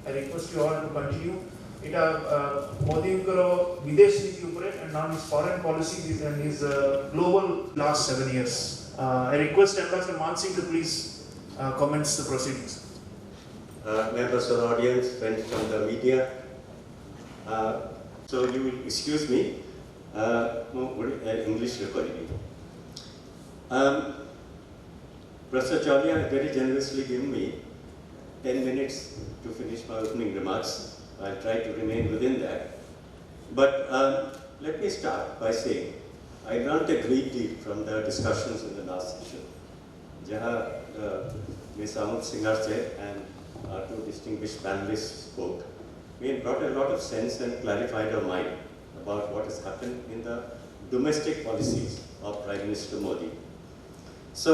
I request you all to continue. It Modiଙ୍କର ବିଦେଶ ନୀତି ଉପରେ and now his foreign policy and his global last 7 years. I request Ambassador Man Singh to please commence the proceedings. Members of the audience, friends from the media. So you will excuse me. English recording. Professor Chawla has very generously given me 10 minutes to finish my opening remarks. I'll try to remain within that. But let me start by saying I learned a great deal from the discussions in the last session. Jaha Ms. Amut Singhar and our two distinguished panelists spoke. We brought a lot of sense and clarified our mind about what has happened in the domestic policies of Prime Minister Modi. So,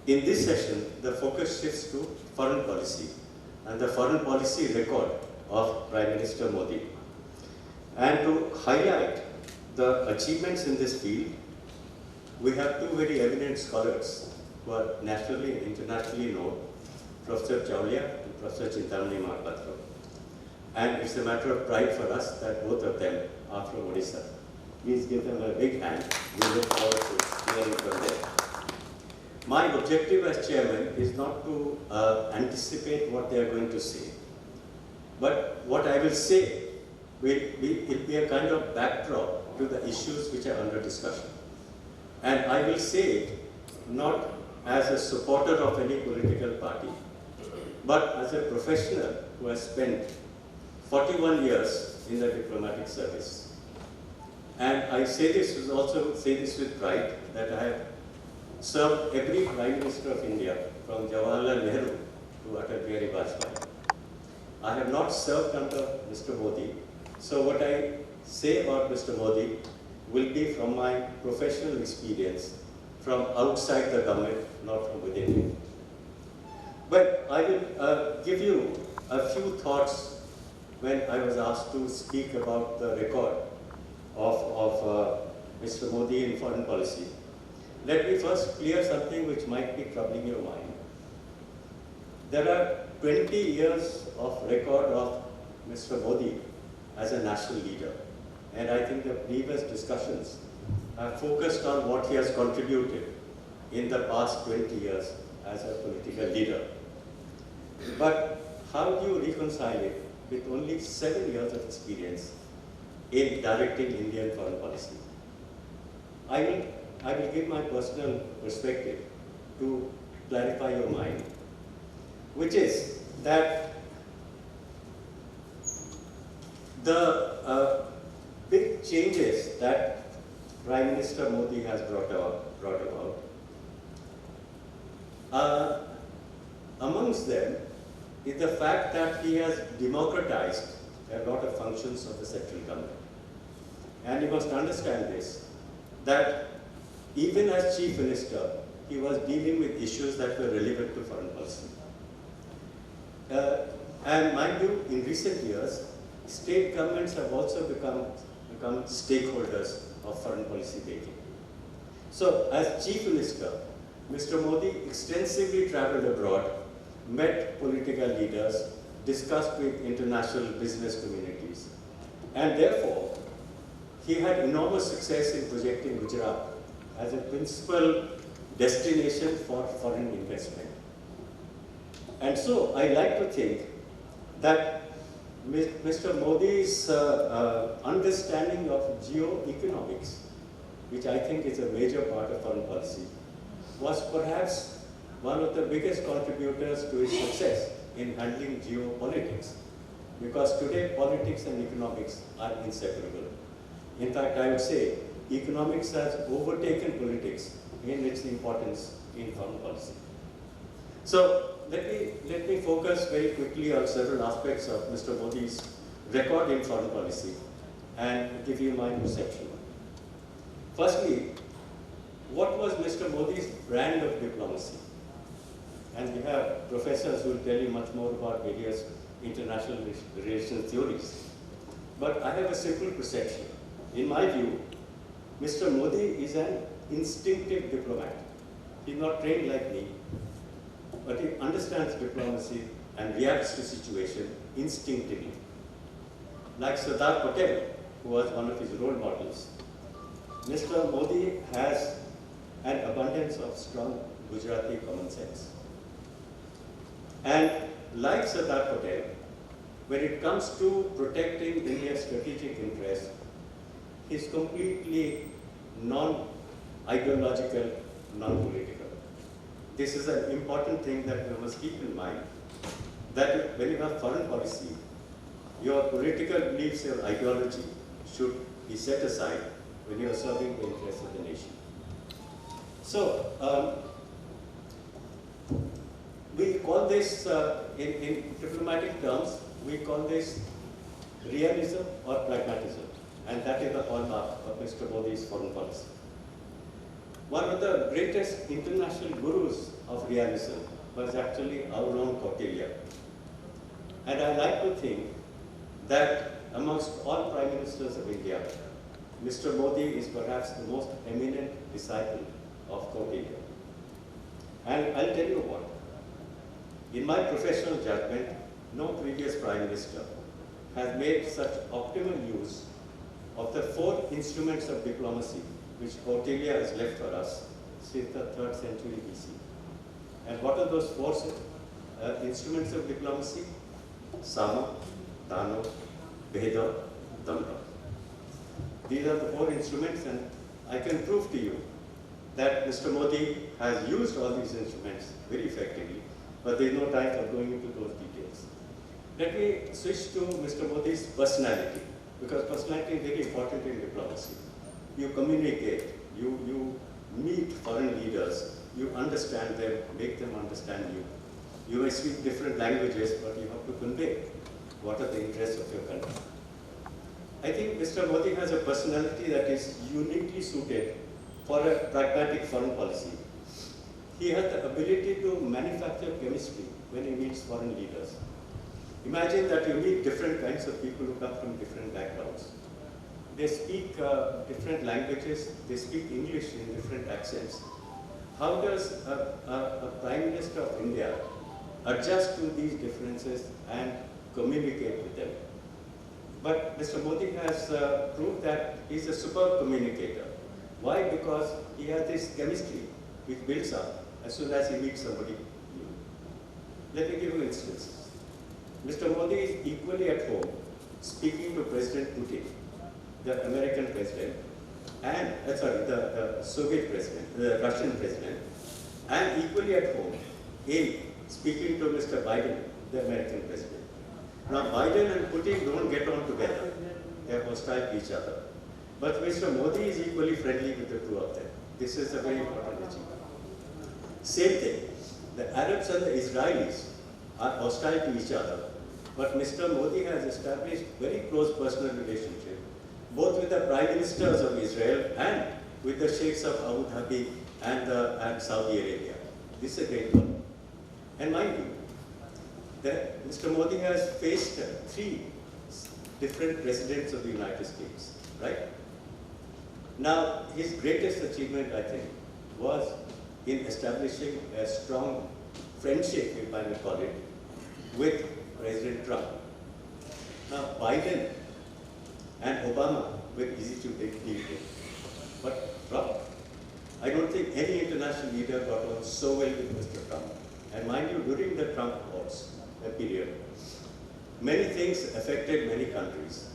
in this session, the focus shifts to foreign policy and the foreign policy record of Prime Minister Modi. And to highlight the achievements in this field, we have two very eminent scholars who are nationally and internationally known, Professor Chawla and Professor Chintamani Mahapatra. And it's a matter of pride for us that both of them are from Odisha. Please give them a big hand. We look forward to hearing from them. My objective as chairman is not to anticipate what they are going to say, but what I will say will be a kind of backdrop to the issues which are under discussion. And I will say it not as a supporter of any political party, but as a professional who has spent 41 years in the diplomatic service. And I say this with pride that I have served every Prime Minister of India from Jawaharlal Nehru to Atal Bihari Vajpayee. I have not served under Mr. Modi, so what I say about Mr. Modi will be from my professional experience from outside the government, not from within it. But I will give you a few thoughts when I was asked to speak about the record of Mr. Modi in foreign policy. Let me first clear something which might be troubling your mind. There are 20 years of record of Mr. Modi as a national leader. And I think the previous discussions have focused on what he has contributed in the past 20 years as a political leader. But how do you reconcile it with only 7 years of experience in directing Indian foreign policy? I will give my personal perspective to clarify your mind, which is that the big changes that Prime Minister Modi has brought about, amongst them is the fact that he has democratized a lot of functions of the central government. And you must understand this, that even as Chief Minister, he was dealing with issues that were relevant to foreign policy. And mind you, in recent years, state governments have also become stakeholders of foreign policy making. So, as Chief Minister, Mr. Modi extensively traveled abroad, met political leaders, discussed with international business communities, and therefore, he had enormous success in projecting Gujarat as a principal destination for foreign investment. And so, I like to think that Mr. Modi's understanding of geoeconomics, which I think is a major part of foreign policy, was perhaps one of the biggest contributors to his success in handling geopolitics. Because today, politics and economics are inseparable. In fact, I would say economics has overtaken politics in its importance in foreign policy. So let me focus very quickly on several aspects of Mr. Modi's record in foreign policy and give you my perception. Firstly, what was Mr. Modi's brand of diplomacy? And we have professors who will tell you much more about various international relations theories. But I have a simple perception. In my view, Mr. Modi is an instinctive diplomat. He's not trained like me, but he understands diplomacy and reacts to situation instinctively. Like Sardar Patel, who was one of his role models, Mr. Modi has an abundance of strong Gujarati common sense. And like Sardar Patel, when it comes to protecting India's strategic interests, he's completely non-ideological, non-political. This is an important thing that we must keep in mind, that when you have foreign policy, your political beliefs, your ideology should be set aside when you are serving the interests of the nation. So, we call this, in diplomatic terms, we call this realism or pragmatism, and that is the hallmark of Mr. Modi's foreign policy. One of the greatest international gurus of realism was actually our own Kautilya. And I like to think that amongst all prime ministers of India, Mr. Modi is perhaps the most eminent disciple of Kautilya. And I'll tell you what, in my professional judgment, no previous prime minister has made such optimal use of the 4 instruments of diplomacy which Kautilya has left for us since the 3rd century BC. And what are those 4 instruments of diplomacy? Sama, Dano, Bheda, Damra. These are the 4 instruments, and I can prove to you that Mr. Modi has used all these instruments very effectively, but there is no time for going into those details. Let me switch to Mr. Modi's personality, because personality is very important in diplomacy. You communicate, you meet foreign leaders, you understand them, make them understand you. You may speak different languages, but you have to convey what are the interests of your country. I think Mr. Modi has a personality that is uniquely suited for a pragmatic foreign policy. He has the ability to manufacture chemistry when he meets foreign leaders. Imagine that you meet different kinds of people who come from different backgrounds. They speak different languages, they speak English in different accents. How does a Prime Minister of India adjust to these differences and communicate with them? But Mr. Modi has proved that he's a superb communicator. Why? Because he has this chemistry which builds up as soon as he meets somebody new. Let me give you an instance. Mr. Modi is equally at home speaking to President Putin, the American president, and the Soviet president, the Russian president, and equally at home in speaking to Mr. Biden, the American president. Now, Biden and Putin don't get on together. They are hostile to each other. But Mr. Modi is equally friendly with the two of them. This is a very important achievement. Same thing. The Arabs and the Israelis are hostile to each other. But Mr. Modi has established very close personal relationship, both with the prime ministers of Israel and with the sheikhs of Abu Dhabi and Saudi Arabia. This is a great one. And mind you, that Mr. Modi has faced 3 different presidents of the United States, right? Now, his greatest achievement, I think, was in establishing a strong friendship, if I may call it, with President Trump. Now, Biden and Obama were easy to deal with. But Trump, I don't think any international leader got on so well with Mr. Trump. And mind you, during the Trump wars, a period, many things affected many countries.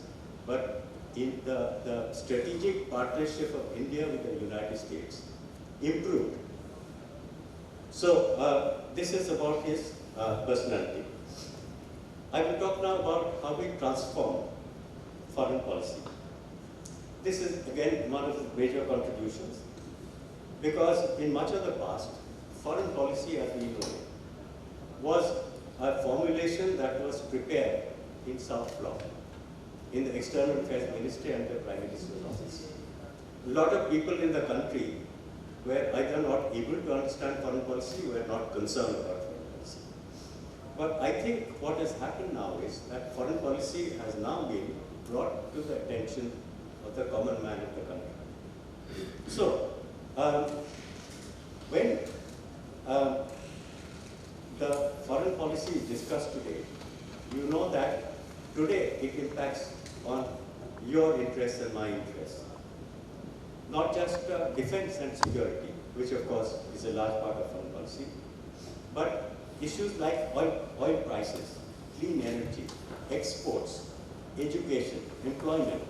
But in the strategic partnership of India with the United States improved. So this is about his personality. I will talk now about how we transform foreign policy. This is again one of the major contributions, because in much of the past, foreign policy as we know it was a formulation that was prepared in South Block, in the External Affairs Ministry and the Prime Minister's office. A lot of people in the country were either not able to understand foreign policy or were not concerned about foreign policy. But I think what has happened now is that foreign policy has now been brought to the attention of the common man of the country. So, when the foreign policy is discussed today, you know that today it impacts on your interests and my interests. Not just defense and security, which of course is a large part of foreign policy, but issues like oil prices, clean energy, exports, education, employment.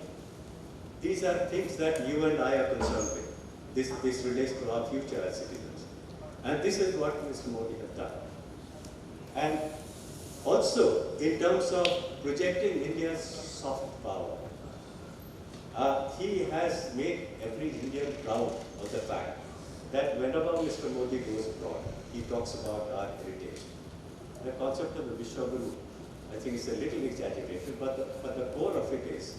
These are things that you and I are concerned with. This relates to our future as citizens. And this is what Mr. Modi has done. And also, in terms of projecting India's soft power, he has made every Indian proud of the fact that whenever Mr. Modi goes abroad, he talks about our heritage. The concept of the Vishwaguru, I think is a little exaggerated, but the core of it is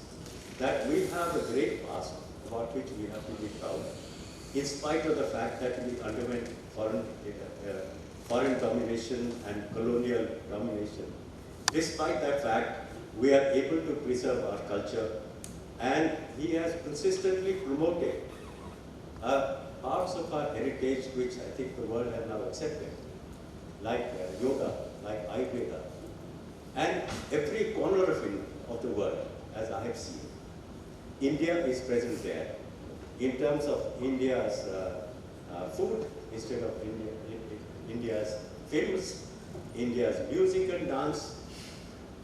that we have a great past about which we have to be proud, in spite of the fact that we underwent foreign domination and colonial domination. Despite that fact, we are able to preserve our culture, and he has consistently promoted parts of our heritage which I think the world has now accepted, like yoga, like Ayurveda, and every corner of the world, as I have seen. India is present there in terms of India's food, instead of India's films, India's music and dance,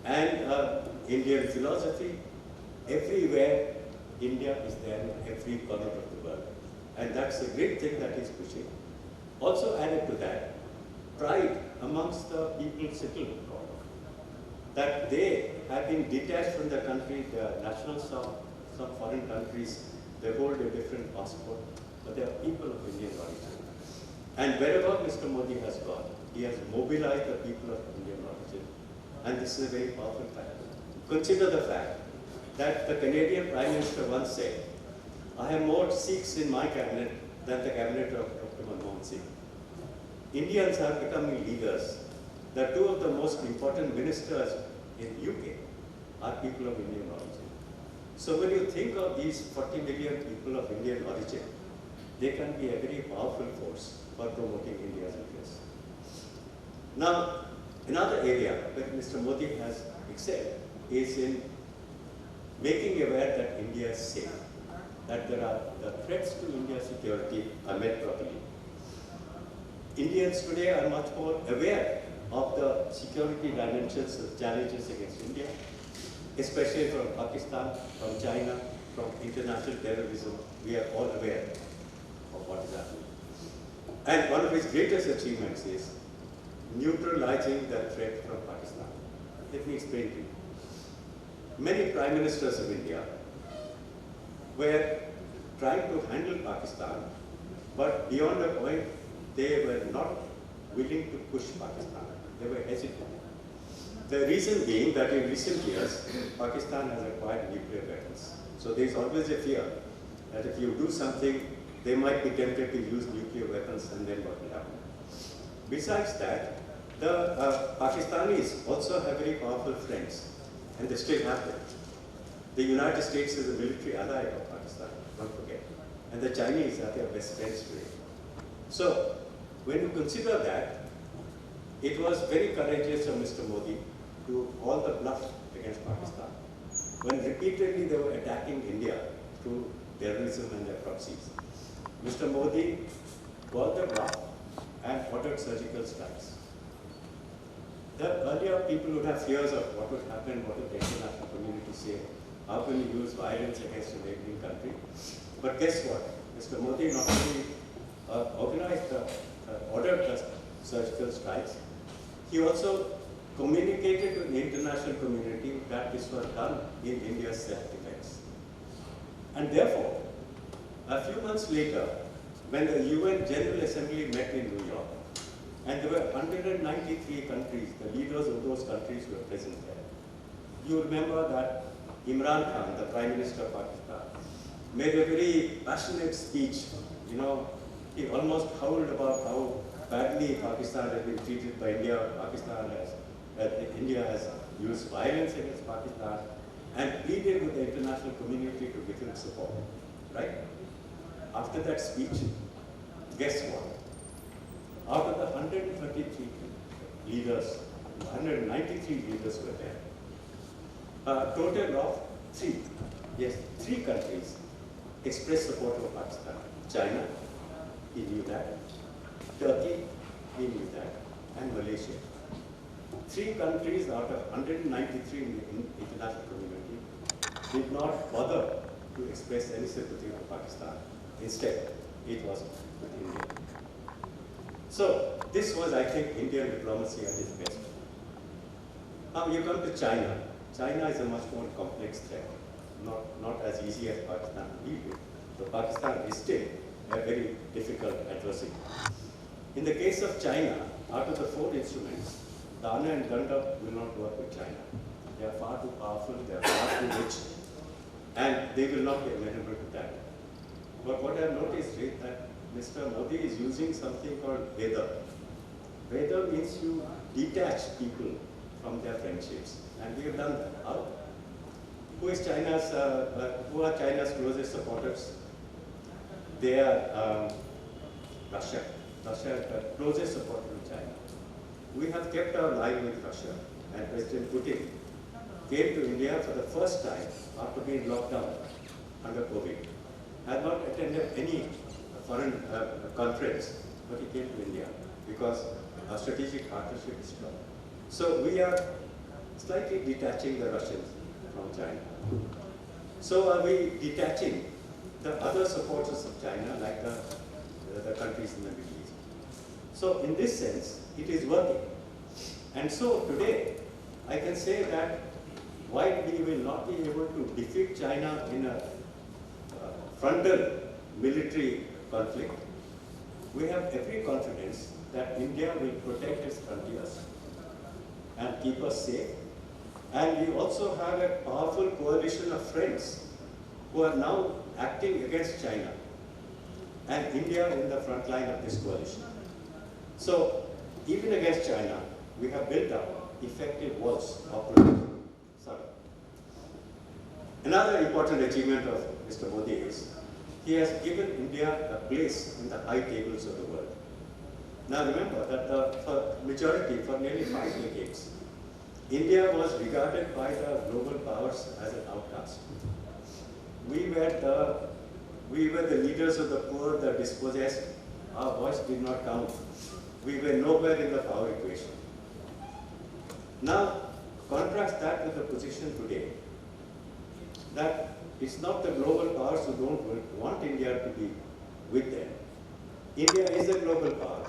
and Indian philosophy. Everywhere, India is there in every corner of the world. And that's a great thing that he's pushing. Also added to that, pride amongst the people settled abroad, that they have been detached from the country, they are nationals of some foreign countries, they hold a different passport, but they are people of Indian origin. And wherever Mr. Modi has gone, he has mobilized the people of Indian origin. And this is a very powerful fact. Consider the fact that the Canadian Prime Minister once said, I have more Sikhs in my cabinet than the cabinet of Dr. Manmohan Singh. Indians are becoming leaders. The two of the most important ministers in UK are people of Indian origin. So when you think of these 40 million people of Indian origin, they can be a very powerful force for promoting India's interests. Now, another area where Mr. Modi has excelled is in making aware that India is safe, that the threats to India's security are met properly. Indians today are much more aware of the security dimensions of challenges against India, especially from Pakistan, from China, from international terrorism. We are all aware of what is happening. And one of his greatest achievements is neutralizing the threat from Pakistan. Let me explain to you. Many prime ministers of India were trying to handle Pakistan, but beyond a point, they were not willing to push Pakistan. They were hesitant. The reason being that in recent years, Pakistan has acquired nuclear weapons. So there is always a fear that if you do something, they might be tempted to use nuclear weapons, and then what will happen? Besides that, the Pakistanis also have very powerful friends, and they still have them. The United States is a military ally of Pakistan, don't forget. And the Chinese are their best friends today. So, when you consider that, it was very courageous of Mr. Modi to call the bluff against Pakistan, when repeatedly they were attacking India through terrorism and their proxies. Mr. Modi called the bluff and ordered surgical strikes. Earlier, people would have fears of what would happen, what would the international community say, how can you use violence against a neighboring country. But guess what? Mr. Modi not only ordered the surgical strikes, he also communicated to the international community that this was done in India's self-defense. And therefore, a few months later, when the UN General Assembly met in New York, and there were 193 countries, the leaders of those countries were present there. You remember that Imran Khan, the Prime Minister of Pakistan, made a very passionate speech. You know, he almost howled about how badly Pakistan has been treated by India. India has used violence against Pakistan, and pleaded with the international community to give him support. Right? After that speech, guess what? Out of the 133 leaders, 193 leaders were there. A total of three countries expressed support for Pakistan. China, he knew that. Turkey, he knew that. And Malaysia. 3 countries out of 193 in the international community did not bother to express any sympathy for Pakistan. Instead, it was with India. So, this was, I think, Indian diplomacy at its best. Now you come to China. China is a much more complex threat, not as easy as Pakistan to deal with. So Pakistan is still a very difficult adversary. In the case of China, out of the 4 instruments, Dana and Gundam will not work with China. They are far too powerful, they are far too rich, and they will not be amenable to that. But what I have noticed is that Mr. Modi is using something called Veda. Veda means you detach people from their friendships, and we have done that. How? Who are China's closest supporters? They are Russia. Russia is the closest supporter of China. We have kept our line with Russia, and President Putin came to India for the first time after being locked down under COVID. Had not attended any foreign conference, but he came to India because our strategic partnership is strong. So we are slightly detaching the Russians from China. So are we detaching the other supporters of China, like the countries in the Middle East. So in this sense, it is working. And so today, I can say that while we will not be able to defeat China in a frontal military conflict, we have every confidence that India will protect its frontiers and keep us safe. And we also have a powerful coalition of friends who are now acting against China, and India in the front line of this coalition. So even against China, we have built up effective walls of protection. Another important achievement of Mr. Modi is he has given India a place in the high tables of the world. Now remember that for nearly 5 decades, India was regarded by the global powers as an outcast. We were the leaders of the poor, the dispossessed. Our voice did not count. We were nowhere in the power equation. Now, contrast that with the position today, that it's not the global powers who don't want India to be with them. India is a global power,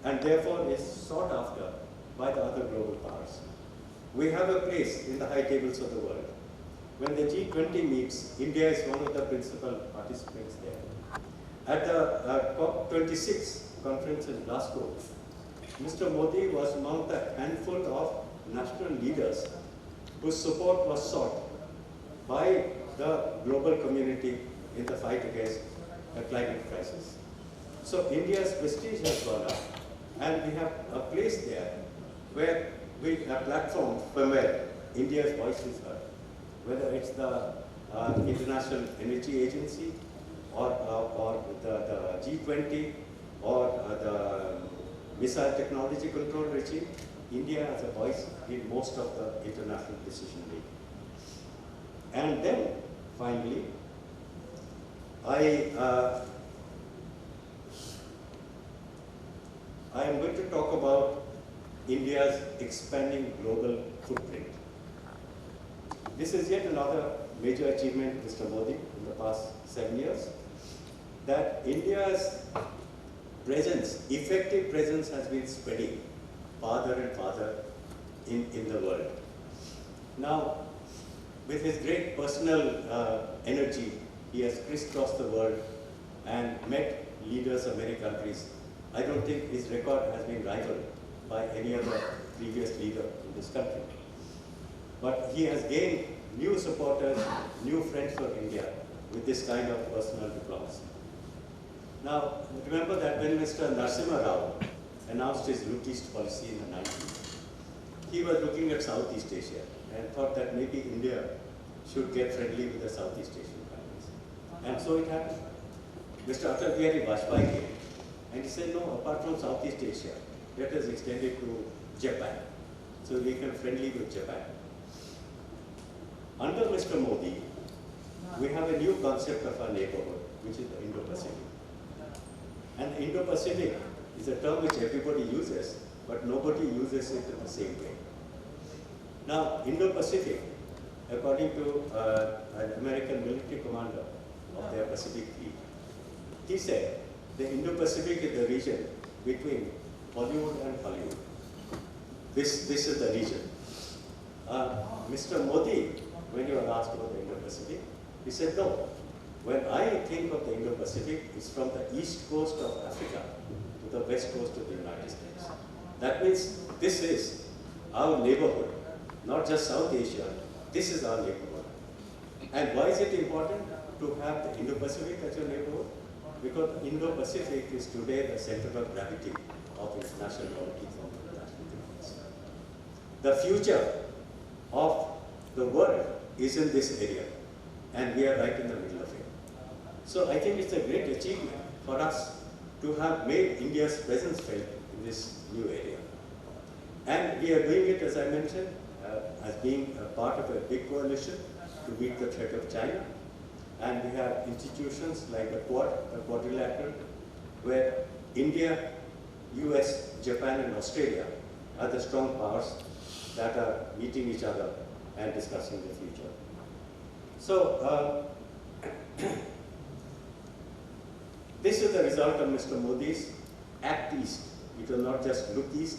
and therefore is sought after by the other global powers. We have a place in the high tables of the world. When the G20 meets, India is one of the principal participants there. At the COP26 conference in Glasgow, Mr. Modi was among the handful of national leaders whose support was sought by the global community in the fight against the climate crisis. So India's prestige has gone up, and we have a place there where we have platforms from where India's voice is heard, whether it's the International Energy Agency or the G20 or the Missile Technology Control Regime. India has a voice in most of the international decision making. And then, finally, I am going to talk about India's expanding global footprint. This is yet another major achievement, Mr. Modi, in the past 7 years, that India's presence, effective presence, has been spreading farther and farther in the world. Now, with his great personal energy, he has crisscrossed the world and met leaders of many countries. I don't think his record has been rivaled by any other previous leader in this country. But he has gained new supporters, new friends for India with this kind of personal diplomacy. Now, remember that when Mr. Narasimha Rao announced his Look East policy in the 90s, he was looking at Southeast Asia and thought that maybe India should get friendly with the Southeast Asian countries. And so it happened. Mr. Atal Bihari Vajpayee came, and he said, no, apart from Southeast Asia, let us extend it to Japan. So we can friendly with Japan. Under Mr. Modi, we have a new concept of our neighborhood, which is the Indo-Pacific. And Indo-Pacific is a term which everybody uses, but nobody uses it in the same way. Now, Indo-Pacific, according to an American military commander of their Pacific Fleet, he said the Indo-Pacific is the region between Bollywood and Hollywood. This is the region. Mr. Modi, when you were asked about the Indo-Pacific, he said, no. When I think of the Indo-Pacific, it's from the east coast of Africa to the west coast of the United States. That means this is our neighborhood, not just South Asia. This is our neighborhood. And why is it important to have the Indo-Pacific as your neighborhood? Because the Indo-Pacific is today the center of gravity of international politics and international defense. The future of the world is in this area, and we are right in the middle of it. So I think it's a great achievement for us to have made India's presence felt in this new area. And we are doing it, as I mentioned, as being a part of a big coalition to meet the threat of China. And we have institutions like the Quad, the Quadrilateral, where India, US, Japan, and Australia are the strong powers that are meeting each other and discussing the future. So, this is the result of Mr. Modi's Act East. It will not just look east,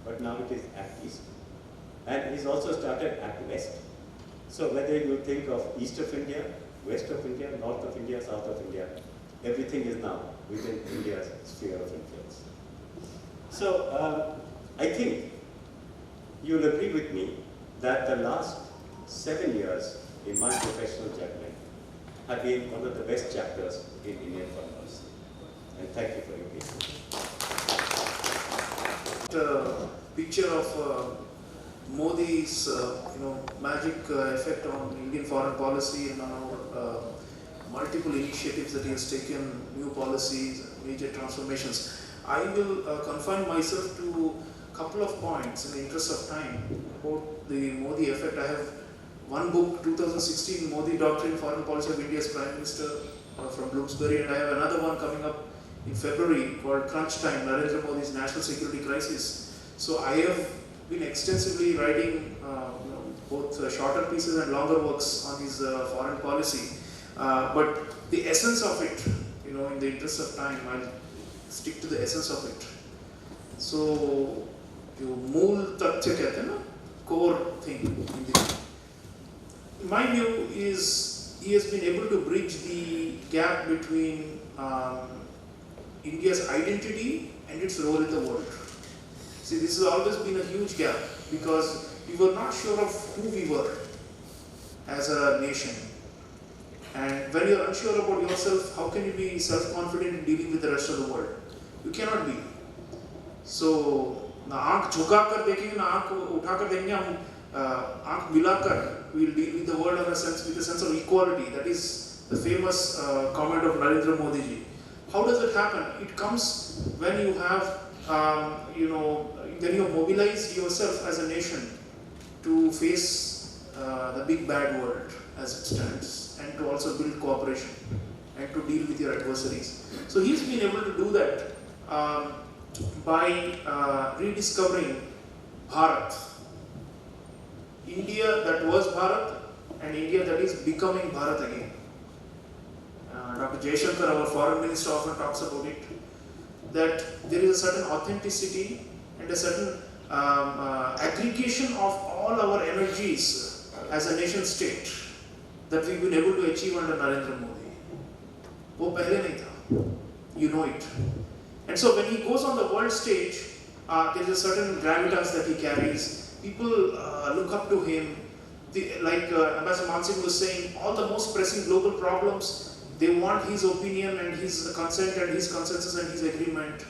but now it is Act East. And he's also started Act West. So whether you think of east of India, west of India, north of India, south of India, everything is now within India's sphere of influence. So I think you'll agree with me that the last 7 years in my professional judgment have been one of the best chapters in Indian foreign policy. And thank you for your patience. The picture of Modi's magic effect on Indian foreign policy and now multiple initiatives that he has taken, new policies, major transformations. I will confine myself to a couple of points in the interest of time about the Modi effect. I have one book, 2016, Modi Doctrine, Foreign Policy of India's Prime Minister from Bloomsbury, and I have another one coming up in February called Crunch Time, Narendra Modi's National Security Crisis. So I have been extensively writing both shorter pieces and longer works on his foreign policy. But the essence of it, in the interest of time, I'll stick to the essence of it. So, जो मूल तथ्य कहते हैं ना, core thing. In my view, is he has been able to bridge the gap between India's identity and its role in the world. See, this has always been a huge gap because we were not sure of who we were as a nation. And when you're unsure about yourself, how can you be self-confident in dealing with the rest of the world? You cannot be. So, ना आँख झुकाकर देखेंगे, ना आँख उठाकर देखेंगे, हम आँख मिलाकर we'll deal with the world in a sense, with a sense of equality. That is the famous comment of Narendra Modi ji. How does it happen? It comes when you have, when you mobilize yourself as a nation to face the big bad world as it stands, and to also build cooperation and to deal with your adversaries. So he's been able to do that by rediscovering Bharat. India that was Bharat and India that is becoming Bharat again. Dr. Jaishankar, our foreign minister, often talks about it, that there is a certain authenticity and a certain aggregation of all our energies as a nation state that we've been able to achieve under Narendra Modi. वो पहले नहीं था. You know it. And so when he goes on the world stage, there is a certain gravitas that he carries. People look up to him. Like Ambassador Mansingh was saying, all the most pressing global problems, they want his opinion and his consent and his consensus and his agreement.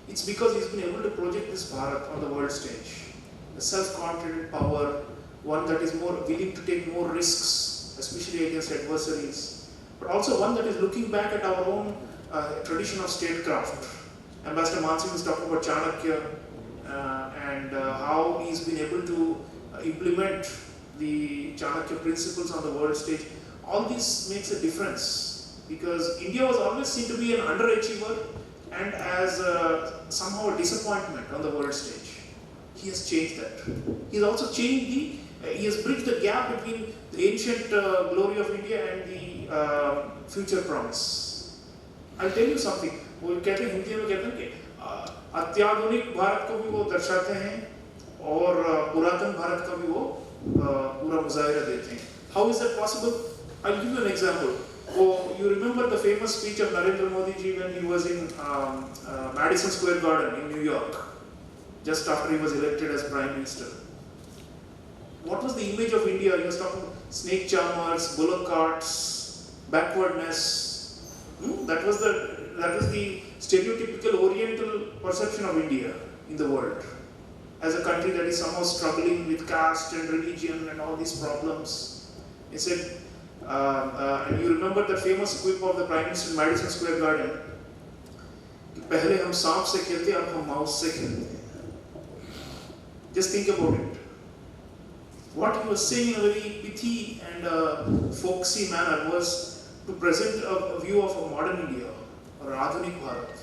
It's because he's been able to project this Bharat on the world stage. A self-confident power, one that is more willing to take more risks, especially against adversaries, but also one that is looking back at our own tradition of statecraft. Ambassador Mansingh was talking about Chanakya and how he's been able to implement the Chanakya principles on the world stage. All this makes a difference because India was always seen to be an underachiever and as somehow a disappointment on the world stage. He has changed that. He has also changed he has bridged the gap between the ancient glory of India and the future promise. I'll tell you something. वो कहते हैं हिंदी में कहते हैं कि अत्याधुनिक भारत को भी वो दर्शाते हैं और पुरातन भारत का भी वो पूरा मुजाहिरा देते हैं. How is that possible? I'll give you an example. Oh, you remember the famous speech of Narendra Modi ji when he was in Madison Square Garden in New York, just after he was elected as Prime Minister. What was the image of India? He was talking snake charmers, bullock carts, backwardness. That was the stereotypical Oriental perception of India in the world as a country that is somehow struggling with caste and religion and all these problems. He said, and you remember the famous quip of the Prime Minister in Madison Square Garden, पहले हम सांप से खेलते अब हम mouse से खेलते हैं. Just think about it. What he was saying in a very pithy and folksy manner was to present a view of a modern India or Adhunik Bharat,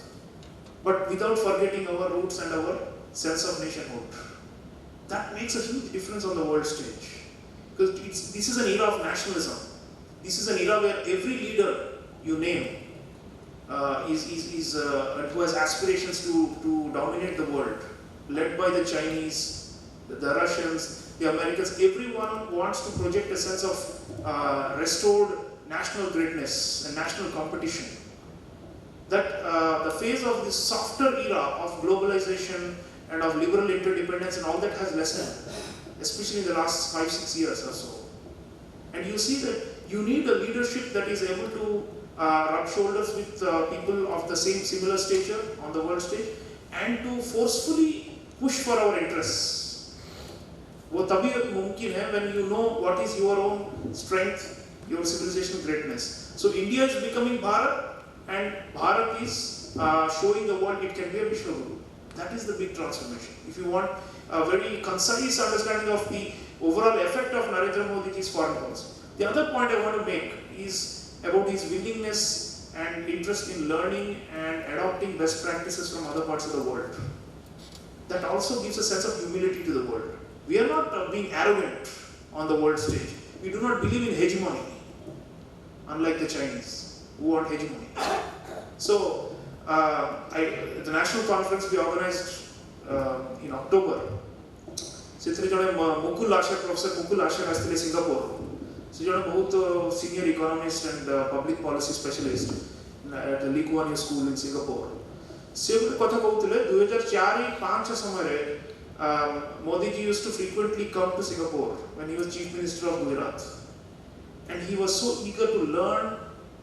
but without forgetting our roots and our sense of nationhood. That makes a huge difference on the world stage because this is an era of nationalism. This is an era where every leader you name who has aspirations to dominate the world, led by the Chinese, the Russians, the Americans. Everyone wants to project a sense of restored national greatness and national competition. That the phase of this softer era of globalization and of liberal interdependence and all that has lessened, especially in the last 5-6 years or so. And you see that you need a leadership that is able to rub shoulders with people of the similar stature on the world stage and to forcefully push for our interests. वो तभी मुमकिन है when you know what is your own strength, your civilizational greatness. So India is becoming Bharat and Bharat is showing the world it can be a Vishwaguru. That is the big transformation. If you want a very concise understanding of the overall effect of Narendra Modi's foreign policy. The other point I want to make is about his willingness and interest in learning and adopting best practices from other parts of the world. That also gives a sense of humility to the world. We are not being arrogant on the world stage. We do not believe in hegemony, unlike the Chinese who want hegemony. So, the national conference we organized in October. ସେଥିରେ ଜଣେ ମୁକୁଲ ଆଶା professor Mukul ଆଶା ଆସିଥିଲେ Singapore. ସେ ଜଣେ ବହୁତ senior economist and public policy specialist at the Lee Kuan Yew School in Singapore. ସେ ଗୋଟେ କଥା କହୁଥିଲେ 2004-05 ସମୟରେ Modi ji used to frequently come to Singapore when he was Chief Minister of Gujarat. And he was so eager to learn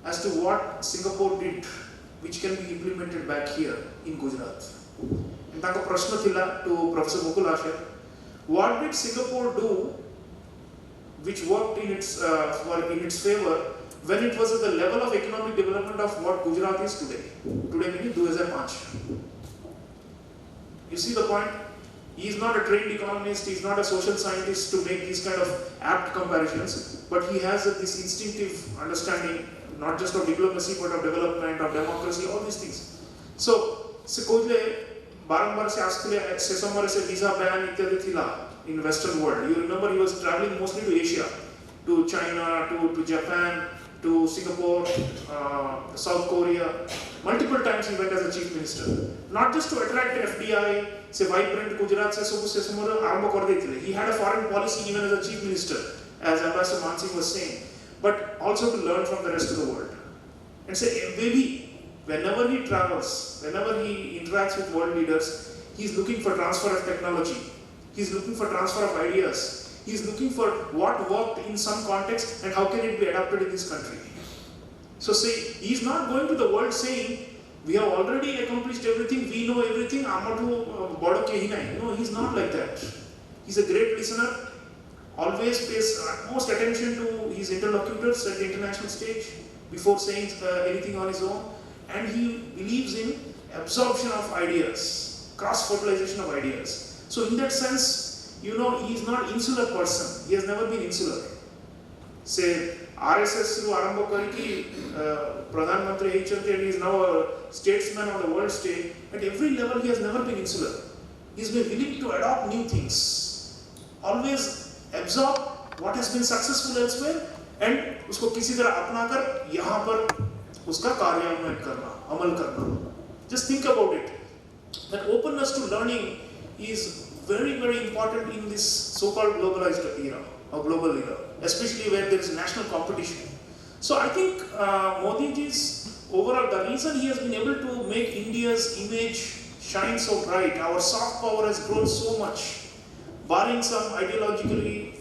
as to what Singapore did, which can be implemented back here in Gujarat. And ତାଙ୍କ ପ୍ରଶ୍ନ ଥିଲା to Professor Mukul Asher, what did Singapore do which worked in its favor when it was at the level of economic development of what Gujarat is today? Today meaning 2005. You see the point? He is not a trained economist, he is not a social scientist to make these kind of apt comparisons, but he has this instinctive understanding, not just of diplomacy, but of development, of democracy, all these things. So, se kohle barambar se askle se somare se visa ban ityadi thila in Western world. You remember he was traveling mostly to Asia, to China, to Japan, to Singapore, South Korea. Multiple times he went as a chief minister. Not just to attract FDI, say vibrant Gujarat se somare arambo kar deythile. He had a foreign policy even as a chief minister, as Ambassador Mansingh was saying, but also to learn from the rest of the world. And say maybe whenever he travels, whenever he interacts with world leaders, he is looking for transfer of technology. He is looking for transfer of ideas. He is looking for what worked in some context and how can it be adapted in this country. So say, he is not going to the world saying, we have already accomplished everything, we know everything, no, he is not like that. He is a great listener, always pays utmost attention to his interlocutors at the international stage before saying anything on his own, and he believes in absorption of ideas, cross-fertilization of ideas. So in that sense, you know, he is not insular person. He has never been insular. Say RSS ru arambo kariki Pradhan Mantri heichante, and he is now a statesman on the world stage. At every level, he has never been insular. He has been willing to adopt new things, always absorb what has been successful elsewhere, and उसको किसी तरह अपनाकर यहाँ पर उसका कार्यान्वयन करना, अमल करना. Just think about it. That openness to learning is very, very important in this so-called globalized era or global era, especially where there is national competition. So I think Modi ji's overall, the reason he has been able to make India's image shine so bright, our soft power has grown so much, barring some ideologically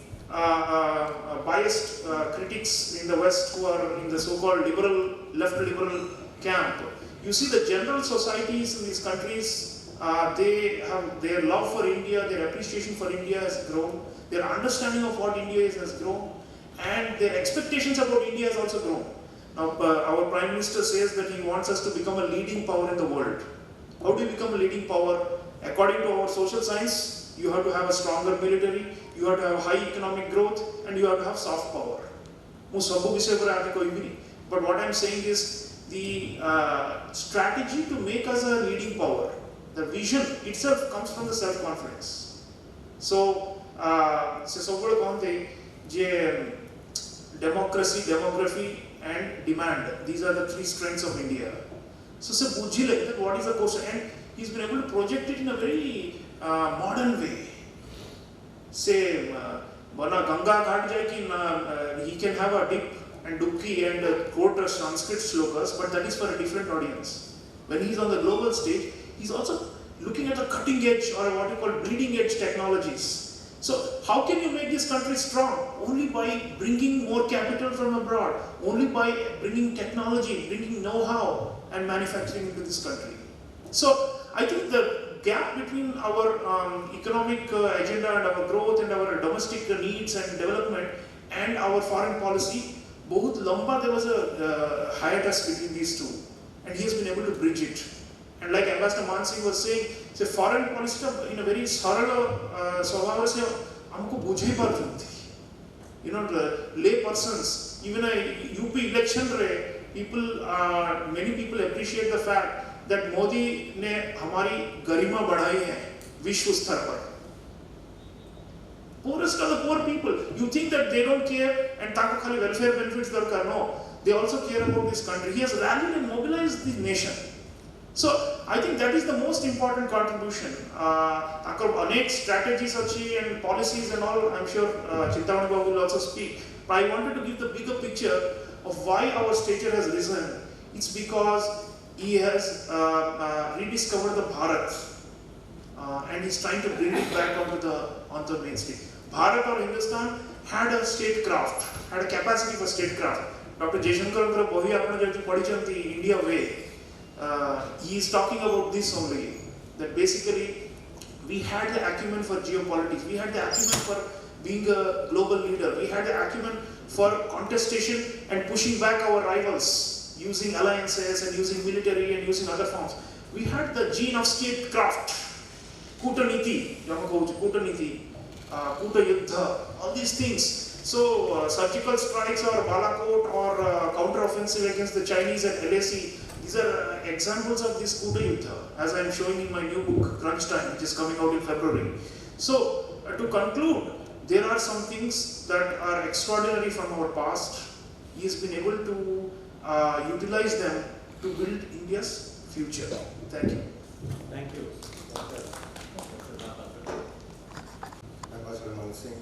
biased critics in the West who are in the so-called liberal, left liberal camp. You see the general societies in these countries, they have their love for India, their appreciation for India has grown, their understanding of what India is has grown, and their expectations about India has also grown. Now, our Prime Minister says that he wants us to become a leading power in the world. How do you become a leading power? According to our social science, you have to have a stronger military, you have to have high economic growth, and you have to have soft power. But what I am saying is the strategy to make us a leading power, the vision itself comes from the self-confidence. So, democracy, demography, and demand. These are the three strengths of India. So, that what is the question? And he's been able to project it in a very modern way. Say, Bana Ganga Ghat jai he can have a dip and dubki and quote Sanskrit slokas, but that is for a different audience. When he's on the global stage, he's also looking at the cutting edge or what you call bleeding edge technologies. So how can you make this country strong? Only by bringing more capital from abroad, only by bringing technology, bringing know-how and manufacturing into this country. So I think the gap between our economic agenda and our growth and our domestic needs and development and our foreign policy, bahut lamba, there was a hiatus between these two, and he has been able to bridge it. And like Ambassador Mansingh was saying, say foreign policy in a very sarala swabhava se humko bujhe par you know, the lay persons, even a UP election re, people, many people appreciate the fact that Modi ne hamari garima badhai hai vishwa star par. Poorest are the poor people. You think that they don't care and tanko khali welfare benefits darkar? No, they also care about this country. He has rallied and mobilized the nation. So I think that is the most important contribution. Anek strategies and policies and all, I'm sure Chintamani Babu will also speak. But I wanted to give the bigger picture of why our stature has risen. It's because he has rediscovered the Bharat, and he's trying to bring it back onto the mainstream. Bharat or Hindustan had a statecraft, had a capacity for statecraft. Dr. Jaishankar Bohi apna padichanti India way. He is talking about this only, that basically we had the acumen for geopolitics, we had the acumen for being a global leader, we had the acumen for contestation and pushing back our rivals using alliances and using military and using other forms. We had the gene of statecraft, Kutaniti, Kuta Yuddha, all these things. So surgical strikes or Balakot or counter-offensive against the Chinese at LAC, these are examples of this Kuta Yuddha, as I am showing in my new book, Crunch Time, which is coming out in February. So, to conclude, there are some things that are extraordinary from our past. He has been able to utilize them to build India's future. Thank you. Thank you. Ambassador Mansingh,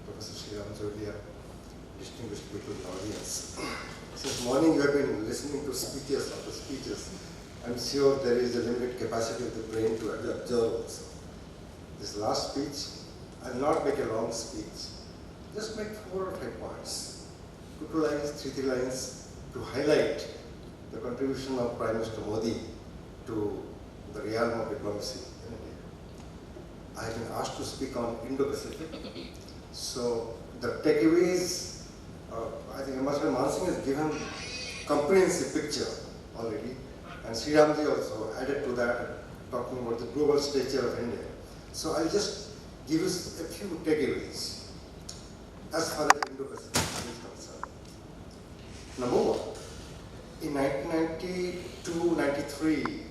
Professor Sriram Jodia, distinguished people in the audience. Since morning you have been listening to speeches after speeches. I'm sure there is a limited capacity of the brain to observe also. This last speech, I will not make a long speech. Just make 4 or 5 points. 2 lines, 3 lines to highlight the contribution of Prime Minister Modi to the realm of diplomacy in India. I have been asked to speak on Indo-Pacific. So the takeaways, I think Ambassador Mansingh has given comprehensive picture already, and Sriramji also added to that, talking about the global stature of India. So I'll just give you a few takeaways as far as Indo-Pacific is concerned. Number one, in 1992-93,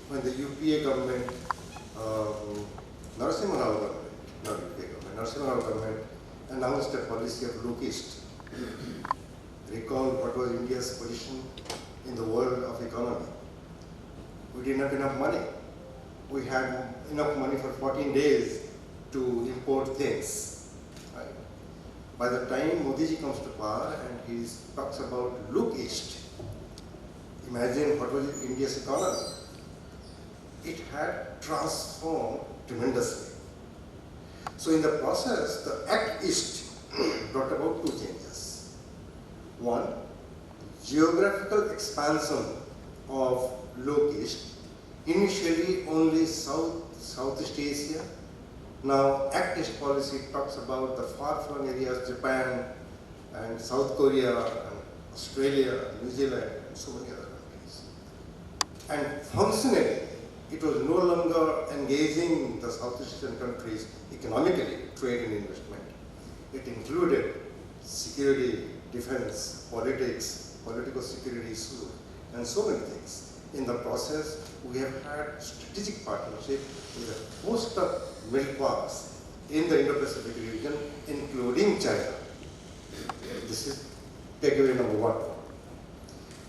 when the UPA government, Narasimha Rao government, not UPA government, Narasimha Rao government announced a policy of look east. Recall what was India's position in the world of economy. We didn't have enough money. We had enough money for 14 days to import things. Right? By the time Modi ji comes to power and he talks about look east, imagine what was India's economy. It had transformed tremendously. So in the process, the Act East brought about two changes. One, geographical expansion of look east. Initially only Southeast Asia. Now Act East policy talks about the far-flung areas, Japan and South Korea and Australia, New Zealand and so many other countries. And functionally, it was no longer engaging the Southeast Asian countries economically, trade and investment. It included security, defense, politics, political security issues, and so many things. In the process, we have had strategic partnership with a host of middle powers in the Indo-Pacific region, including China. This is takeaway number one.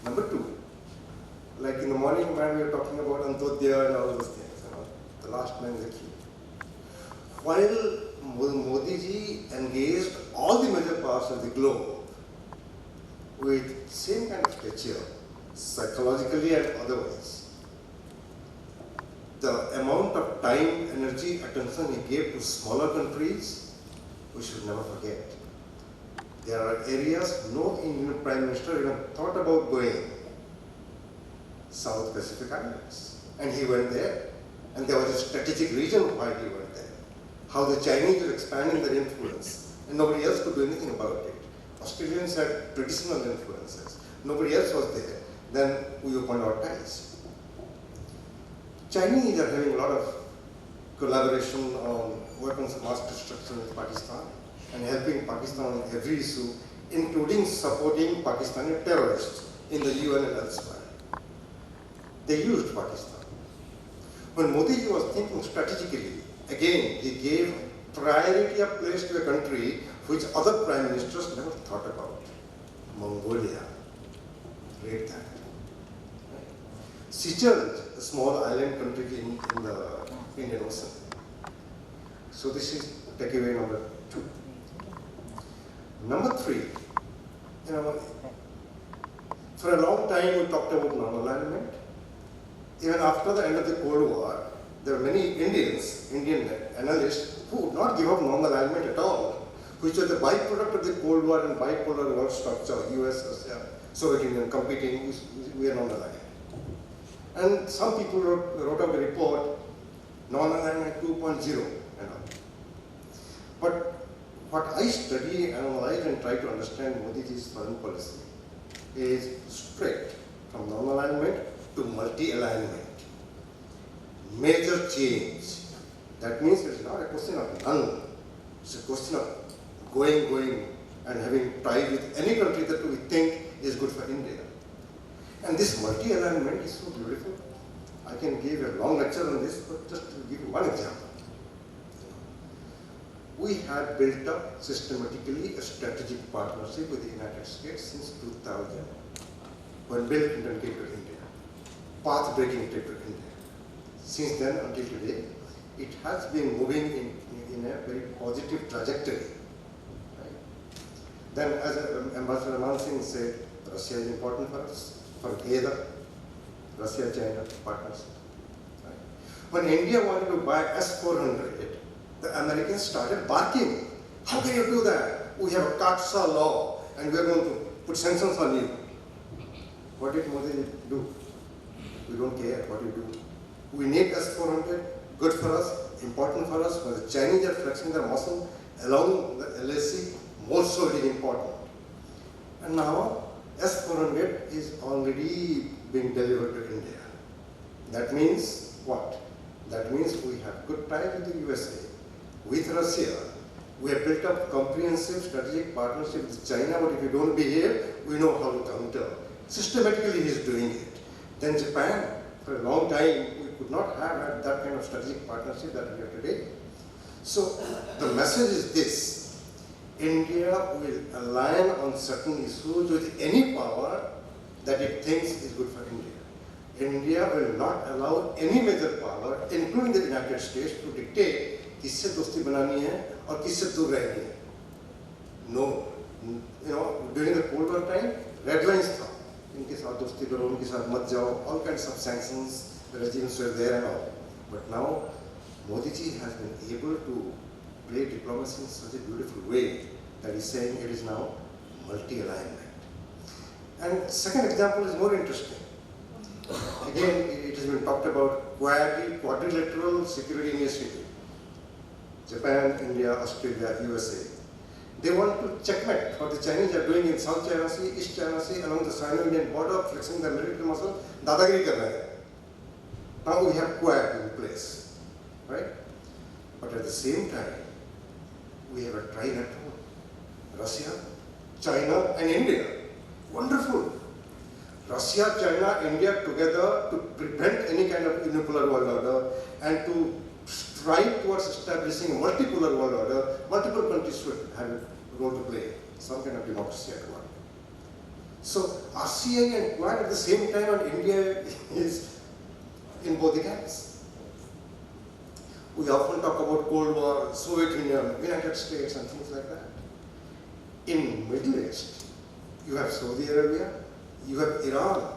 Number two, like in the morning when we were talking about Antodaya and all those things, the last man in the queue. While Modi ji engaged all the major powers of the globe with same kind of stature, psychologically and otherwise, the amount of time, energy, attention he gave to smaller countries, we should never forget. There are areas no Indian Prime Minister even thought about going. South Pacific Islands. And he went there. And there was a strategic reason why he went there. How the Chinese were expanding their influence. And nobody else could do anything about it. Australians had traditional influences. Nobody else was there. Then we opened our ties. Chinese are having a lot of collaboration on weapons of mass destruction with Pakistan and helping Pakistan on every issue, including supporting Pakistani terrorists in the UN and elsewhere. They used Pakistan. When Modi ji was thinking strategically, again, he gave priority of place to a country which other prime ministers never thought about. Mongolia. Read that. Seychelles, a small island country in the Indian Ocean. So this is takeaway number two. Number three, for a long time we talked about non-alignment. Even after the end of the Cold War, there were many Indian analysts who would not give up non-alignment at all, which was the byproduct of the Cold War and bipolar world structure, US, Russia, Soviet Union competing, we are non-aligned. And some people wrote up a report, non-alignment 2.0 and all. But what I study, analyze and try to understand Modi ji's foreign policy is straight from non-alignment to multi-alignment. Major change. That means it's not a question of none. It's a question of going and having ties with any country that we think is good for India. And this multi-alignment is so beautiful. I can give a long lecture on this, but just to give you one example. We have built up systematically a strategic partnership with the United States since 2000, when Bill Clinton came to India, path-breaking trip to India. Since then until today, it has been moving in a very positive trajectory. Right? Then, as Ambassador Raman Singh said, Russia is important for us, for Veda, Russia-China partnership. Right? When India wanted to buy S-400, the Americans started barking. How can you do that? We have a CAATSA law and we are going to put sanctions on you. What did Modi do? We don't care what you do. We need S-400, good for us, important for us. When the Chinese are flexing their muscle along the LAC, more so it is important. And now S-400 is already being delivered to India. That means what? That means we have good ties with the USA. With Russia, we have built up comprehensive strategic partnership with China, but if you don't behave, we know how to counter. Systematically he is doing it. Then Japan, for a long time, we could not have had that kind of strategic partnership that we have today. So the message is this: India will align on certain issues with any power that it thinks is good for India. India will not allow any major power, including the United States, to dictate किससे दोस्ती बनानी है और किससे दूर रहनी है. No, during the Cold War time, red lines था. इनके साथ दोस्ती करो, उनके साथ मत जाओ. All kinds of sanctions, the regimes were there and all. But now, Modi ji has been able to play diplomacy in such a beautiful way that he's saying it is now multi-alignment. And second example is more interesting. Again, it has been talked about quadrilateral security initiative. Japan, India, Australia, USA. They want to checkmate what the Chinese are doing in South China Sea, East China Sea, along the Sino-Indian border, flexing their military muscle. Dadagiri kar rahe hain. Now we have Quad in place, right? But at the same time, we have a tri-network. Russia, China, and India. Wonderful. Russia, China, India together to prevent any kind of unipolar world order and to strive towards establishing a multipolar world order. Multiple countries should have a role to play, some kind of democracy at work. So ASEAN and Quad at the same time, and India is in both the camps. We often talk about Cold War, Soviet Union, United States, and things like that. In Middle East, you have Saudi Arabia, you have Iran.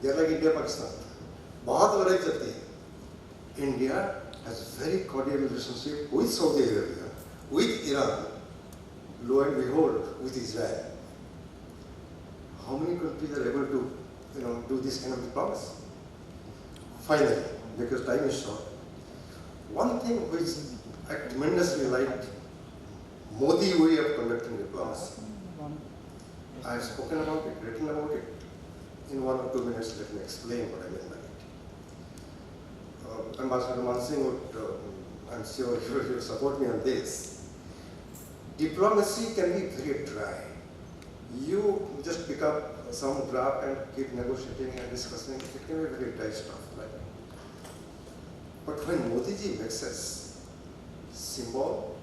They are like India, Pakistan. बहुत लड़ाई चलती है. India has very cordial relationship with Saudi Arabia, with Iran, lo and behold, with Israel. How many countries are able to, do this kind of diplomacy? Finally, because time is short, one thing which I tremendously liked, Modi way of conducting diplomacy. I have spoken about it, written about it. In 1 or 2 minutes, let me explain what I mean by it. Ambassador Mansingh would, I'm sure he will support me on this. Diplomacy can be very dry. You just pick up some draft and keep negotiating and discussing. It can be very dry stuff. Right? But when Modi ji mixes symbol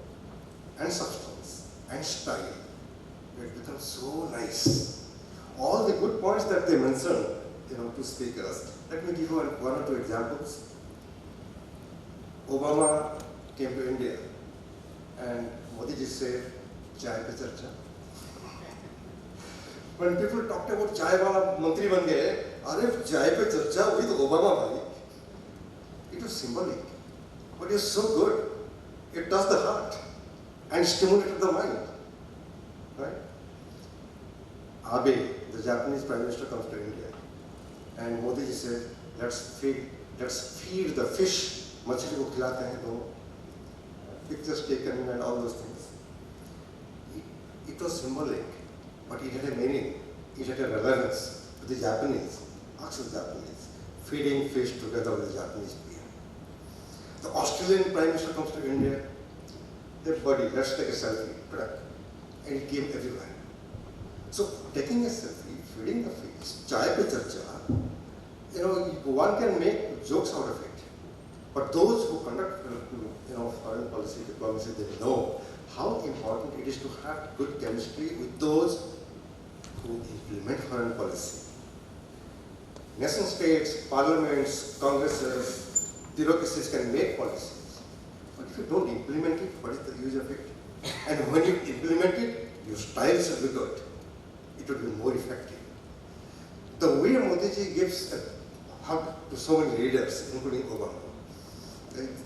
and substance and style, it becomes so nice. All the good points that they mentioned, to speakers. Let me give you 1 or 2 examples. Obama came to India and Modi ji said, "Chai pe charcha." When people talked about chai wala mantri ban gaye, "Arey chai pe charcha with Obama bhai." It was symbolic, but it was so good. It touched the heart and stimulated the mind. Right? Abe, the Japanese Prime Minister, comes to India, and Modi ji said, let's feed the fish. मछली को खिलाते हैं दोनों. Pictures taken and all those things. It was symbolic, but it had a meaning. It had a relevance to the Japanese, actual Japanese, feeding fish together with the Japanese people. The Australian Prime Minister comes to India. Hey buddy, let's take a selfie. And it came everywhere. So taking a selfie, feeding the fish, chai pe charcha, one can make jokes out of it. But those who conduct, foreign policy, diplomacy, they know how important it is to have good chemistry with those who implement foreign policy. Nation states, parliaments, congresses, bureaucracies can make policies. But if you don't implement it, what is the use of it? And when you implement it, your style should be good. It will be more effective. The way Modi ji gives a hug to so many leaders, including Obama.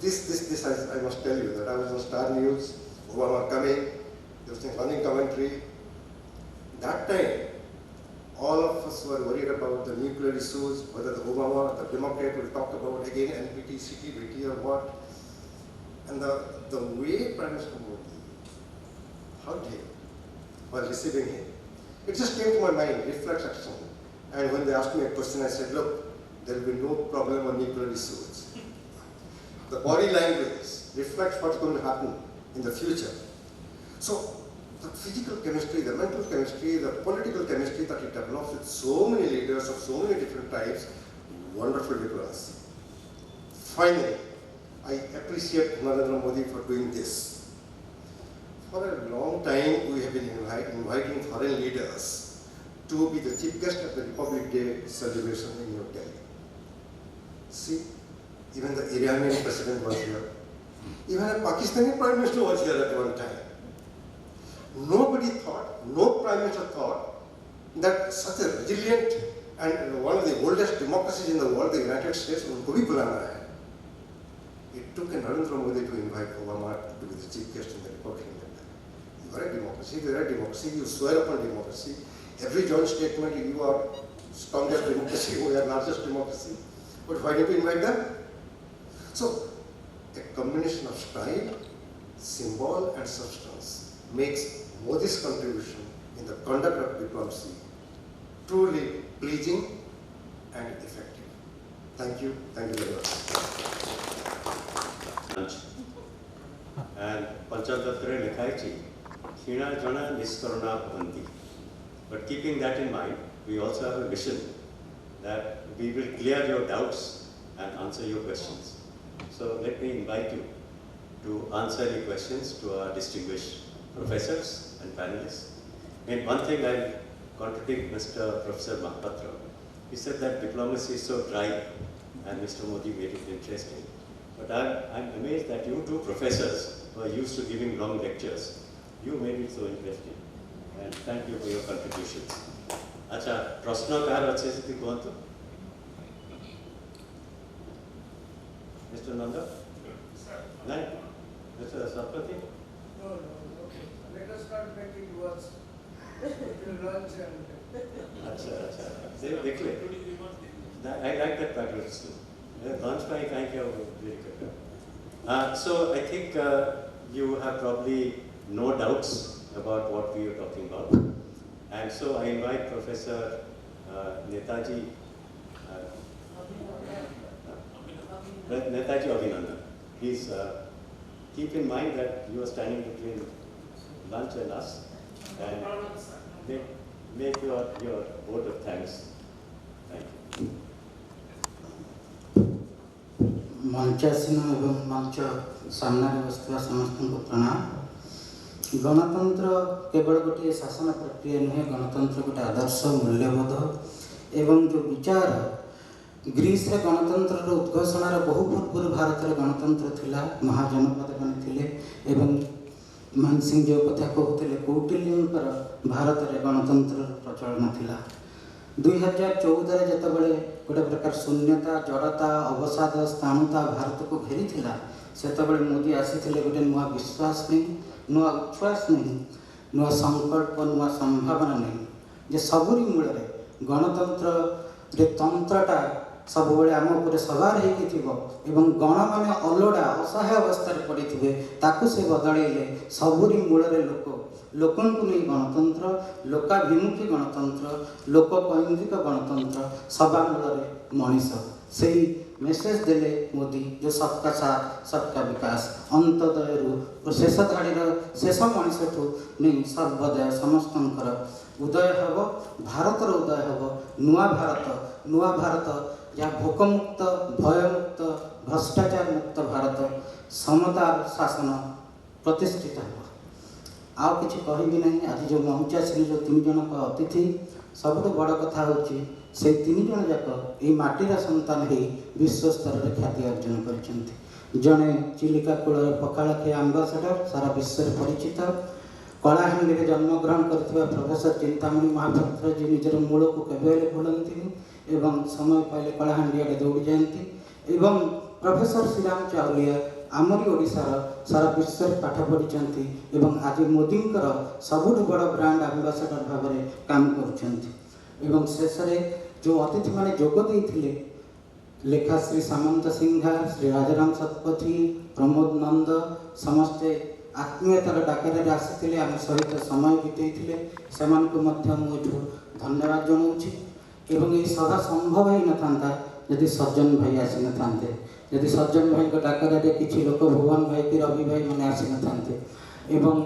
This I must tell you that I was on Star News, Obama coming, there was a running commentary. That time, all of us were worried about the nuclear issues, whether the Obama, the Democrat will talk about again NPT, CTBT or what. And the way Prime Minister Modi hugged him while receiving him, it just came to my mind, reflex action. And when they asked me a question, I said, look, there will be no problem on nuclear issues. the body language reflects what's going to happen in the future. So the physical chemistry, the mental chemistry, the political chemistry that it develops with so many leaders of so many different types, wonderful diplomacy. Finally, I appreciate Narendra Modi for doing this. For a long time, we have been inviting foreign leaders to be the chief guest at the Republic Day celebration in New Delhi. See, even the Iranian president was here. Even a Pakistani prime minister was here at one time. Nobody thought, no prime minister thought, that such a resilient and one of the oldest democracies in the world, the United States, would be Pulana. It took a Narendra Modi to invite Obama to be the chief guest in the Republic of India. You are a democracy, they are a democracy, you swear upon democracy. Every joint statement, you are strongest democracy, we are largest democracy. But why did you invite them? So, a combination of style, symbol and substance makes Modi's contribution in the conduct of diplomacy truly pleasing and effective. Thank you very much. And Panchadatra Likhaichi, Khina Jana Niskaruna Bhanti. But keeping that in mind, we also have a mission that we will clear your doubts and answer your questions. So let me invite you to answer any questions to our distinguished professors and panelists. And one thing I'll contradict Mr. Professor Mahapatra. He said that diplomacy is so dry and Mr. Modi made it interesting. But I'm amazed that you two professors who are used to giving long lectures, you made it so interesting. And thank you for your contributions. Acha, Prashna kar ache se kuhantu? Mr. Nanda? No? Mr. Satpathy? No, okay. Let us not make it worse. It will lunch and... Acha. I like that pattern too. Lunch by thank you very good. So I think you have probably no doubts about what we are talking about. And so I invite Professor Netaji Abhinandan. Please keep in mind that you are standing between lunch and us, and make your vote of thanks. Thank you. मंचासीन एवं मंच सामने बसुवा समस्त को प्रणाम। गणतंत्र केवल गोटे शासन प्रक्रिया नुहे, गणतंत्र गोटे आदर्श मूल्यबोध एवं जो विचार ग्रीस रे गणतंत्र उद्घोषणार बहु पूर्व भारत रे गणतंत्र थिला, महाजनपद माने थिले एवं मानसिंह जो कथा कहते कौटिल्य पर भारत रे गणतंत्र प्रचलन थिला। 2014 जितेबाला गोटे प्रकार शून्यता, जड़ता, अवसाद, स्थाणुता भारत को घेरी थिला, सेतबेले मोदी आसीथिले गोटे नुआ विश्वास नहीं, नुआ उच्छ्वास नहीं, नुआ संकल्प, नुआ संभावना नहीं, जे सबुरी मूल रे गणतंत्र रे तंत्रटा सब बेले आम उपर सवार होइकि थिबो एवं गण माने अलोड़ा असहाय अवस्था रे पड़ी थिबे, ताकु से बदलैले सबुरी मूल रे लोकन को नहीं गणतंत्र, लोकाभिमुखी गणतंत्र, लोककैंद्रिक गणतंत्र, सभा मूल रे मनीष से मेसेज देले मोदी, जो सबका साथ सबका विकास, अंतोदय शेष धाड़ी शेष मनीषठू नहीं सर्वोदय समस्तंकर उदय हब, भारतर उदय हब, नुआ भारत जहाँ भोकमुक्त, भयमुक्त, भ्रष्टाचार मुक्त भारत, समतार शासन प्रतिष्ठित हो। आउ किसी कहबी नहीं। आज जो मंचासीन जो 3 जन अतिथि सबुठ बड़ कथा होची से 3 जन जाक ये माटीर संतान हो विश्व स्तर में ख्याति अर्जन कर। जड़े चिलिका कूल पखाड़ाखिया आंबासाडर सारा विश्व में परिचित, कलाहांडी में जन्मग्रहण कर प्रोफेसर चिंतामणि महापात्र जी निजर मूल को केवे भूलती एवं समय पाइले कलाहांडी आड़े दौड़ी जाती, एवं प्रोफेसर श्रीराम चावलिया आमरी ओडिशार सारा विश्व में पाठ पढ़ी एवं आज मोदींकर सबुठ बड़ ब्रांड आंबासाडर भाव में काम कर। शेष जो अतिथि माने जोग देइथिले लेखाश्री सामंत सिंघा, श्री राजाराम शतपथी, प्रमोद नंद समस्ते आत्मीयतार डाकरे आसी आम सहित समय बिताई से धन्यवाद जनाऊँ। एवं ये सभा संभव ही न था यदि सज्जन भाई आसी न थांते यदि सज्जन भाई को डाकरा रे किछि लोक भुवन भाई कि रवि भाई माने आसी न थांते एवं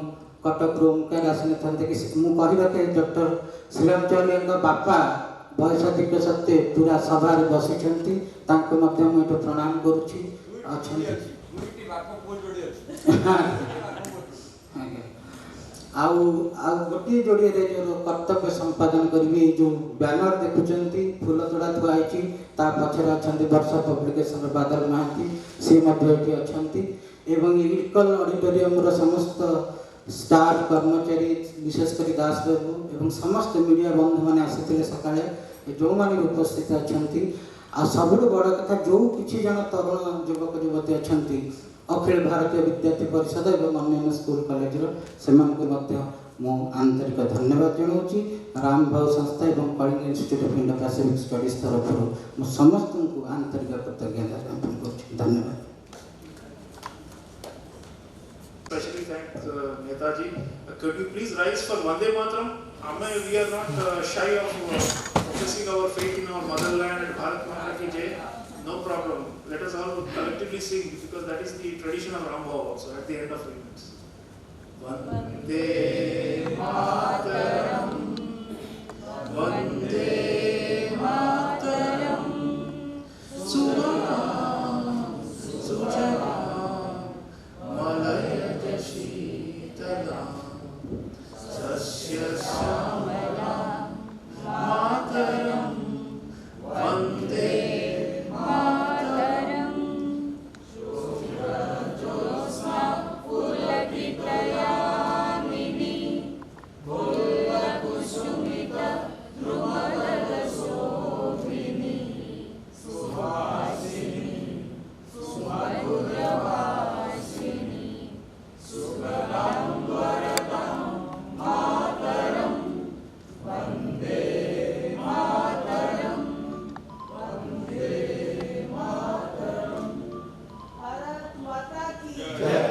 कटक रोमकार आसी न थांते कि मु कहिबाके डॉक्टर श्रीराम चौलिया बापा बयसाधिक सत्वे पूरा सभार बसिछंती तांको मध्य मु एतो प्रणाम करूछि अछंती आउ गोटे जोड़िए जो कर्तव्य संपादन करी जो बैनर देखुंत फूल तोड़ा थुआई पचर अच्छा वर्षा पब्लिकेशन बादल महांती सी अच्छा इकल ऑडिटोरियम समस्त स्टाफ कर्मचारी विशेषकर दास बाबू एवं समस्त मीडिया बंधु मैंने आसी सकाଳେ जो मैंने उपस्थित अच्छा सबुठ बड़ कथा जो किसी जन तरुण युवक युवती अच्छा अखिल भारतीय विद्यार्थी परिषद एवं अन्य स्कूल कॉलेज से आंतरिक धन्यवाद जनाऊँगी राम भाव संस्था और Kalinga institute of Indo Pacific studies तरफ समस्त को आंतरिक कृतज्ञता ज्ञापन कर धन्यवाद। Especially thank Netaji. Could you please rise for Vande Mataram? We are not shy of professing our faith in our motherland and Bharat Mata ki Jai. No problem. Let us all collectively sing because that is the tradition of Ram Bhava also at the end of events. Vande Mataram, Vande Mataram, Sujanam, Sujanam, Malaya Shitalam, Sasya Shamalam, Mataram, Vande Jai.